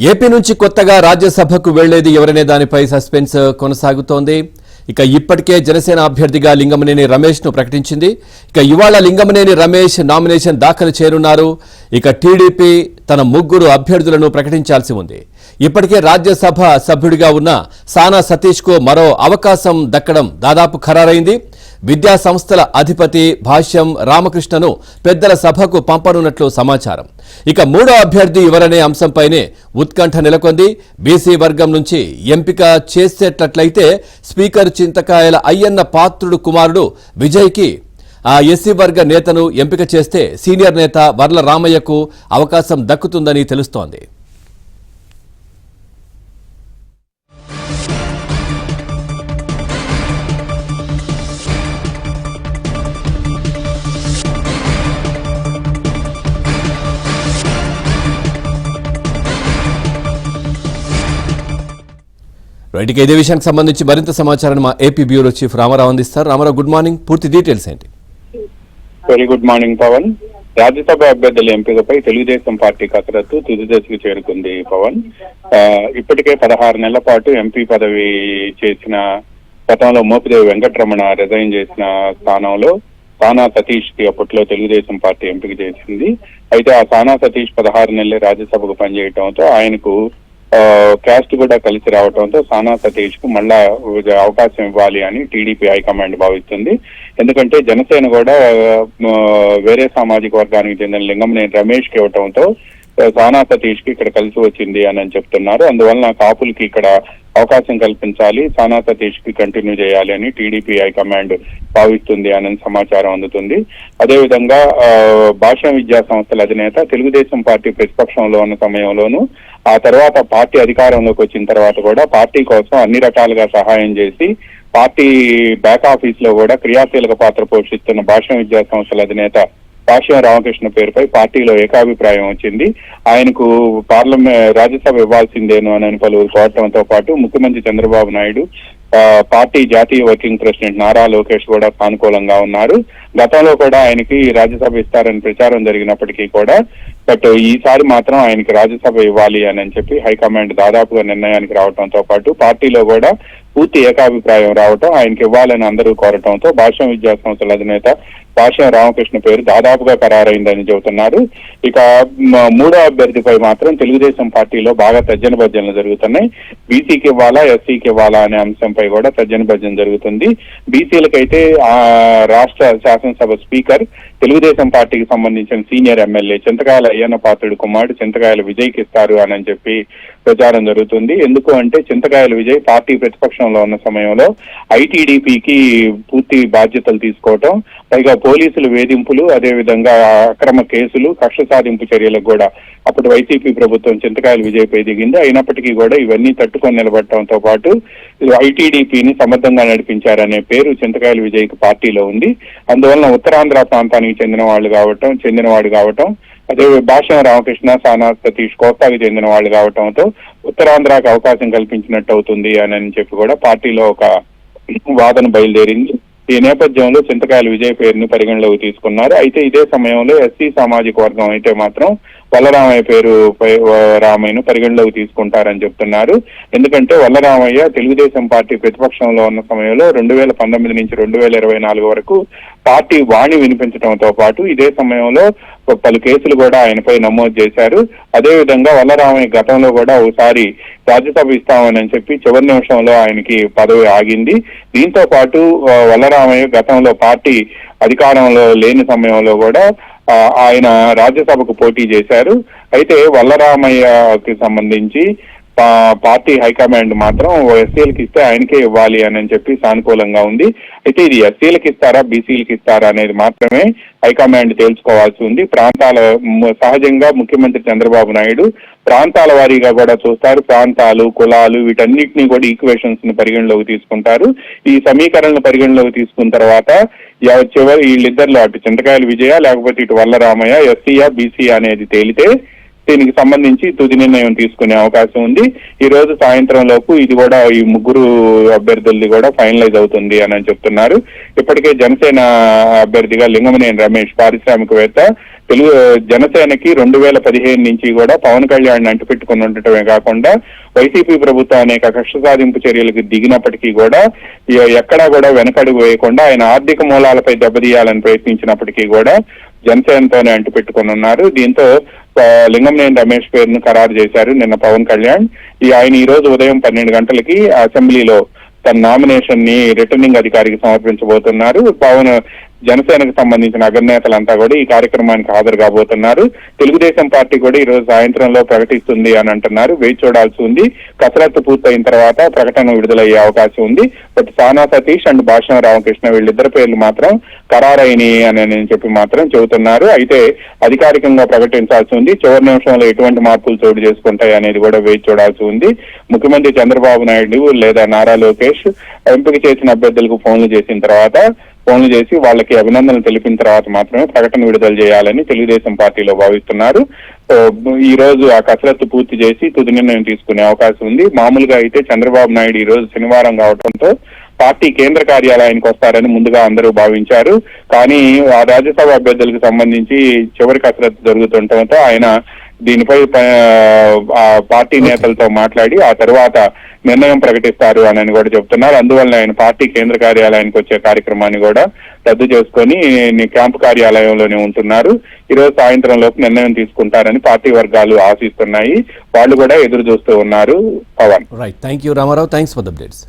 AP నుంచి కొత్తగా రాజ్యసభకు వెళ్లేది ఎవరనే దానిపై సస్పెన్స్ కొనసాగుతోంది. ఇప్పటికే జనసేన అభ్యర్థిగా లింగమనేని రమేష్ ను ప్రకటించింది. ఇవాళ లింగమనేని రమేష్ నామినేషన్ దాఖలు చేయనున్నారు. టీడీపీ తన 3 అభ్యర్థులను ప్రకటించాల్సి ఉంది. ఇప్పటికే రాజ్యసభ సభ్యుడిగా ఉన్న సానా సతీష్ కు మరో అవకాశం దక్కడం దాదాపు ఖరారైంది. విద్యా సంస్థల అధిపతి భాష్యం రామకృష్ణను పెద్దల సభకు పంపనున్నట్లు సమాచారం. 3వ అభ్యర్థి ఎవరనే అంశంపైనే ఉత్కంఠ నెలకొంది. బీసీ వర్గం నుంచి ఎంపిక చేసేటట్లయితే స్పీకర్ చింతకాయల అయ్యన్న పాత్రుడు కుమారుడు విజయ్కి ఎస్సీ వర్గ నేతను ఎంపిక చేస్తే సీనియర్ నేత వర్ల రామయ్యకు అవకాశం దక్కుతుందని తెలుస్తోంది. ఇదే విషయానికి సంబంధించి మరింత సమాచారాన్ని మా ఏపీ బ్యూరో చీఫ్ రామారావు అందిస్తారు. Rama Rao, good morning. పూర్తి డీటెయిల్స్ ఏంటి? Very good morning Pawan. Rajya Sabha అభ్యర్థుల ఎంపికపై తెలుగుదేశం పార్టీ కసరత్తు తుది దశకు చేరుకుంది పవన్. ఇప్పటికే 16 నెలల పాటు ఎంపీ పదవి చేసిన గతంలో మోపిదేవి వెంకటరమణ రిజైన్ చేసిన స్థానంలో సానా సతీష్ కి అప్పట్లో తెలుగుదేశం పార్టీ ఎంపిక చేసింది. అయితే ఆ సానా సతీష్ 16 నెలలే రాజ్యసభకు పనిచేయటంతో ఆయనకు క్యాస్ట్ కూడా కలిసి రావడంతో సానా సతీష్ కు మళ్ళా అవకాశం ఇవ్వాలి అని టీడీపీ హైకమాండ్ భావిస్తుంది. ఎందుకంటే జనసేన కూడా వేరే సామాజిక వర్గానికి చెందిన లింగమనేని రమేష్ కి ఇవ్వటంతో సానా సతీష్ కి ఇక్కడ కలిసి వచ్చింది అని చెప్తున్నారు. అందువలన కాపులకి ఇక్కడ అవకాశం కల్పించాలి, సానా సతీష్ కి కంటిన్యూ చేయాలి అని టీడీపీ హైకమాండ్ భావిస్తుంది అని సమాచారం అందుతుంది. అదేవిధంగా భాషా విద్యా సంస్థల అధినేత తెలుగుదేశం పార్టీ ప్రతిపక్షంలో ఉన్న సమయంలోనూ ఆ తర్వాత పార్టీ అధికారంలోకి వచ్చిన తర్వాత కూడా పార్టీ కోసం అన్ని రకాలుగా సహాయం చేసి పార్టీ బ్యాక్ ఆఫీస్ లో కూడా క్రియాశీలక పాత్ర పోషిస్తున్న భాషా విద్యా సంస్థల అధినేత భాష్యం రామకృష్ణ పేరుపై పార్టీలో ఏకాభిప్రాయం వచ్చింది. ఆయనకు రాజ్యసభ ఇవ్వాల్సిందేను అని పలువురు కోరటంతో పాటు ముఖ్యమంత్రి చంద్రబాబు నాయుడు, పార్టీ జాతీయ వర్కింగ్ ప్రెసిడెంట్ నారా లోకేష్ కూడా సానుకూలంగా ఉన్నారు. గతంలో కూడా ఆయనకి రాజ్యసభ ఇస్తారని ప్రచారం జరిగినప్పటికీ కూడా ఈసారి మాత్రం ఆయనకి రాజ్యసభ ఇవ్వాలి అని చెప్పి హైకమాండ్ దాదాపుగా నిర్ణయానికి రావడంతో పాటు పార్టీలో కూడా పూర్తి ఏకాభిప్రాయం రావటం, ఆయనకి ఇవ్వాలని అందరూ కోరటంతో భాషా విద్యా సంస్థల అధినేత భాష్యం రామకృష్ణ పేరు దాదాపుగా ఖరారైందని చెబుతున్నారు. 3వ అభ్యర్థిపై మాత్రం తెలుగుదేశం పార్టీలో బాగా తర్జన భర్జనలు జరుగుతున్నాయి. బీసీకి ఇవ్వాలా, ఎస్సీకి ఇవ్వాలా అనే అంశంపై కూడా తర్జన భర్జన జరుగుతుంది. బీసీలకైతే రాష్ట్ర శాసనసభ స్పీకర్ తెలుగుదేశం పార్టీకి సంబంధించిన సీనియర్ ఎమ్మెల్యే చింతకాయల అయ్యన్న పాత్రుడు కుమారుడు చింతకాయల విజయ్కి ఇస్తారు అని చెప్పి ప్రచారం జరుగుతుంది. ఎందుకు అంటే చింతకాయల విజయ్ పార్టీ ప్రతిపక్షంలో ఉన్న సమయంలో ఐటీడీపీకి పూర్తి బాధ్యతలు తీసుకోవటం, పైగా పోలీసుల వేధింపులు, అదేవిధంగా అక్రమ కేసులు, కక్ష సాధింపు చర్యలకు కూడా అప్పుడు వైసీపీ ప్రభుత్వం చింతకాయల విజయ్పై దిగింది. అయినప్పటికీ కూడా ఇవన్నీ తట్టుకొని నిలబడటంతో పాటు ఐటీడీపీని సమర్థంగా నడిపించారనే పేరు చింతకాయల విజయ్కి పార్టీలో ఉంది. అందువలన ఉత్తరాంధ్ర ప్రాంతానికి చెందినవాడు కావటం అదే భాష్యం రామకృష్ణ, సానా సతీష్ కోస్తాకి చెందిన వాళ్ళు కావటంతో ఉత్తరాంధ్రకు అవకాశం కల్పించినట్టు అవుతుంది అని చెప్పి కూడా పార్టీలో ఒక వాదన బయలుదేరింది. ఈ నేపథ్యంలో చింతకాయల విజయ్ పేరుని పరిగణలోకి తీసుకున్నారు. అయితే ఇదే సమయంలో ఎస్సీ సామాజిక వర్గం అయితే మాత్రం వల్లరామయ్య పేరు రామయ్యను పరిగణలోకి తీసుకుంటారని చెప్తున్నారు. ఎందుకంటే వల్లరామయ్య తెలుగుదేశం పార్టీ ప్రతిపక్షంలో ఉన్న సమయంలో 2019 నుంచి 2024 వరకు పార్టీ వాణి వినిపించడంతో పాటు ఇదే సమయంలో పలు కేసులు కూడా ఆయనపై నమోదు చేశారు. అదేవిధంగా వల్లరామయ్య గతంలో కూడా ఒకసారి రాజ్యసభ ఇస్తామని చెప్పి చివరి నిమిషంలో ఆయనకి పదవి ఆగింది. దీంతో పాటు వల్లరామయ్య గతంలో పార్టీ అధికారంలో లేని సమయంలో కూడా ఆయన రాజ్యసభకు పోటీ చేశారు. అయితే వల్లరామయ్యకి సంబంధించి పార్టీ హైకమాండ్ మాత్రం ఎస్సీలకు ఇస్తే ఆయనకే ఇవ్వాలి అని చెప్పి సానుకూలంగా ఉంది. అయితే ఇది ఎస్సీలకు ఇస్తారా, బీసీలకు ఇస్తారా అనేది మాత్రమే హైకమాండ్ తేల్చుకోవాల్సి ఉంది. సహజంగా ముఖ్యమంత్రి చంద్రబాబు నాయుడు ప్రాంతాల వారీగా కూడా చూస్తారు. ప్రాంతాలు, కులాలు వీటన్నిటినీ కూడా ఈక్వేషన్స్ ని పరిగణలోకి తీసుకుంటారు. ఈ సమీకరణలు పరిగణలోకి తీసుకున్న తర్వాత వీళ్ళిద్దరిలో అటు చింతకాయల విజయ లేకపోతే ఇటు వల్లరామయ్య ఎస్సీయా బీసీ అనేది తేలితే దీనికి సంబంధించి తుది నిర్ణయం తీసుకునే అవకాశం ఉంది. ఈ రోజు సాయంత్రం లోపు ఇది కూడా ఈ ముగ్గురు అభ్యర్థులది కూడా ఫైనలైజ్ అవుతుంది అని చెప్తున్నారు. ఇప్పటికే జనసేన అభ్యర్థిగా లింగమనేని రమేష్ పారిశ్రామికవేత్త తెలుగు జనసేనకి 2015 నుంచి కూడా పవన్ కళ్యాణ్ అంటిపెట్టుకుని ఉండటమే కాకుండా వైసీపీ ప్రభుత్వం అనేక కక్ష సాధింపు చర్యలకు దిగినప్పటికీ కూడా ఎక్కడా కూడా వెనకడుగు వేయకుండా ఆయన ఆర్థిక మూలాలపై దెబ్బతీయాలని ప్రయత్నించినప్పటికీ కూడా జనసేనతోనే అంటిపెట్టుకుని ఉన్నారు. దీంతో లింగమనేని రమేష్ పేరును ఖరారు చేశారు నిన్న పవన్ కళ్యాణ్. ఆయన ఈ రోజు ఉదయం 12 గంటలకి అసెంబ్లీలో తన నామినేషన్ ని రిటర్నింగ్ అధికారికి సమర్పించబోతున్నారు. పవన్ జనసేనకు సంబంధించిన అగ్రనేతలంతా కూడా ఈ కార్యక్రమానికి హాజరు కాబోతున్నారు. తెలుగుదేశం పార్టీ కూడా ఈ రోజు సాయంత్రంలో ప్రకటిస్తుంది అని అంటున్నారు. వేచి చూడాల్సి ఉంది. కసరత్తు పూర్తయిన తర్వాత ప్రకటన విడుదలయ్యే అవకాశం ఉంది. బట్ సానా సతీష్ అండ్ భాషం రామకృష్ణ వీళ్ళిద్దరి పేర్లు మాత్రం ఖరారైనవి అని చెప్పి మాత్రం చెబుతున్నారు. అయితే అధికారికంగా ప్రకటించాల్సి ఉంది. చివరి నిమిషంలో ఎటువంటి మార్పులు చోటు చేసుకుంటాయి అనేది కూడా వేచి చూడాల్సి ఉంది. ముఖ్యమంత్రి చంద్రబాబు నాయుడు లేదా నారా లోకేష్ ఎంపిక చేసిన అభ్యర్థులకు ఫోన్లు చేసి వాళ్ళకి అభినందనలు తెలిపిన తర్వాత మాత్రమే ప్రకటన విడుదల చేయాలని తెలుగుదేశం పార్టీలో భావిస్తున్నారు. ఈ రోజు ఆ కసరత్తు పూర్తి చేసి తుది నిర్ణయం తీసుకునే అవకాశం ఉంది. మామూలుగా అయితే చంద్రబాబు నాయుడు ఈ రోజు శనివారం కావడంతో పార్టీ కేంద్ర కార్యాలయానికి వస్తారని ముందుగా అందరూ భావించారు. కానీ ఆ రాజ్యసభ అభ్యర్థులకు సంబంధించి చివరి కసరత్తు జరుగుతుండటంతో ఆయన దీనిపై పార్టీ నేతలతో మాట్లాడి ఆ తర్వాత నిర్ణయం ప్రకటిస్తారు అని కూడా చెప్తున్నారు. అందువల్ల ఆయన పార్టీ కేంద్ర కార్యాలయానికి వచ్చే కార్యక్రమాన్ని కూడా రద్దు చేసుకొని క్యాంపు కార్యాలయంలోనే ఉంటున్నారు. ఈ రోజు సాయంత్రం లోపు నిర్ణయం తీసుకుంటారని పార్టీ వర్గాలు ఆశిస్తున్నాయి. వాళ్ళు కూడా ఎదురు చూస్తూ ఉన్నారు. Pawan. Right, thank you Rama Rao, thanks for the updates.